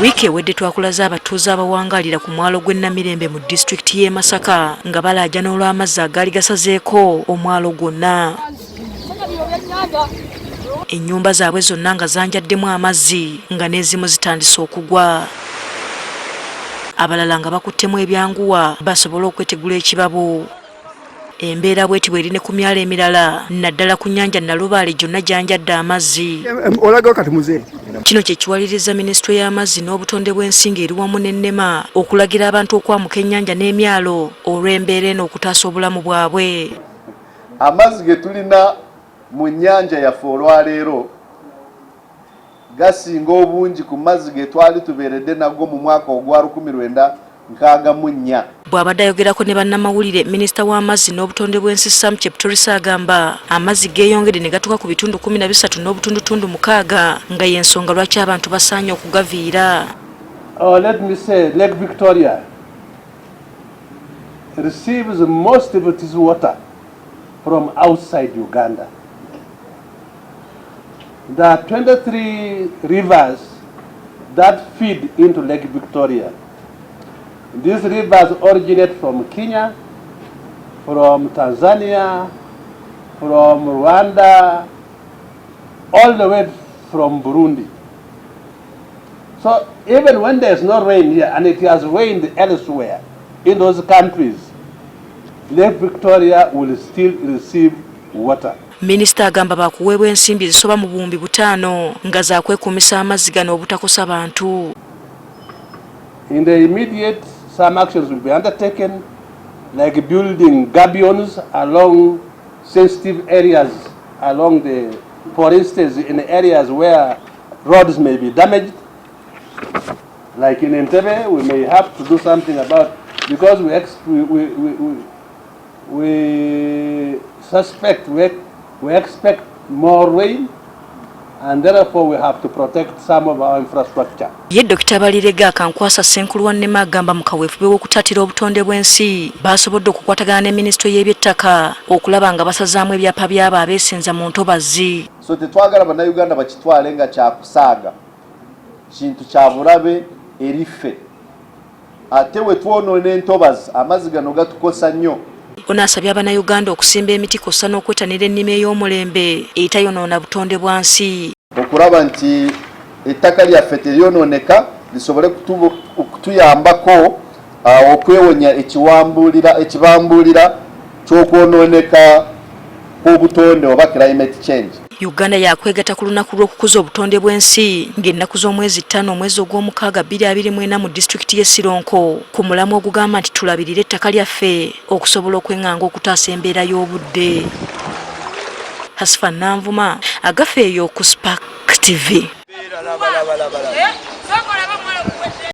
Wiiki ewedde twakulaza abatuuze abawangalira ku mwalo gw'e Namirembe mu disitulikiti y'e Masaka nga balaajana olw'amazzi agaali gasazeeko omwalo gwonna. Ennyumba zaabwe zonna nga zanjaddemu amazzi nga n'ezimu zitandise okugwa. Abalala nga bakuttemu ebyanguwa basobole okwetegula ekibabo. Embeera bw'eti bw'eri ne ku myalo emirala naddala ku nnyanja Nalubaale gyonna gyanjadde amazzi. Kino kye kiwaliriza Minisitule y'amazzi n'obutonde bw'ensi eri wamu n'ennema okulagira abantu okwamuka ennyanja n'emyalo olw'embeera eno okutaasa obulamu bwabwe. Amazzi ge tulina mu nnyanja yaffe olwaleero gasinga obungi ku mazzi ge twali tubeeredde nago mu mwaka ogwa 1964. Bw'abadde ayogerako ne bannamawulire, Minisita w'amazzi n'obutonde bw'ensi Sam Cheptorisa agamba amazzi geeyongedde ne gatuuka ku bitundu 13.6 nga y'ensonga lwaki abantu basaanye okugaviira. Let me say, Lake Victoria receives most of its water from outside Uganda. There are 23 rivers that feed into Lake Victoria. These rivers originate from Kenya, from Tanzania, from Rwanda, all the way from Burundi. So even when there's no rain here, and it has rained elsewhere in those countries, Lake Victoria will still receive water. Minisita agamba bakuweebwa ensimbi zisoba mu buwumbi 5 nga zakwekuumisa amazzi gano obutakosa bantu. In the immediate, some actions will be undertaken, like building gabions along sensitive areas, along the, for instance, in areas where roads may be damaged, like in Entebbe, we may have to do something about, because we suspect, we expect more rain, and therefore we have to protect some of our infrastructure. Ye Dr. Balirega Kankwasa Senkulu Wannema agamba mu kaweefube w'okutatira obutonde bw'ensi basobodde okukwatagana ne Minisitule y'eby'ettaka okulaba nga basazaamu ebyapa by'abo abeesenza mu ntobazi. So tetwagala bannayuganda bakitwale nga kyakusaaga kintu kya bulabe eriffe. Ate we twonoona entobazi amazzi gano gatukosa nnyo. Ono asabye Abannayuganda okusimba emiti kw'ossa n'okwetanira ennima ey'omulembe eyitayonoona butonde bwa nsi. Okulaba nti ettaka lyaffe teryonooneka lisobole okutuyambako okwewonya ekibambuulira ky'okwonooneka kw'obutonde oba climate change. Uganda yakwegatta ku lunaku lw'okukuza obutonde bw'ensi ng'ennaku z'omwezi 5 omwezi ogw'omukaaga 2024 mu disitulikiti y'e Sironko ku mulamwa ogugamba nti tulabirire ettaka lyaffe okusobola okwenganga okutaasa embeera y'obudde. Hasifa Nanvuma, Agafeeyo ku Spark TV.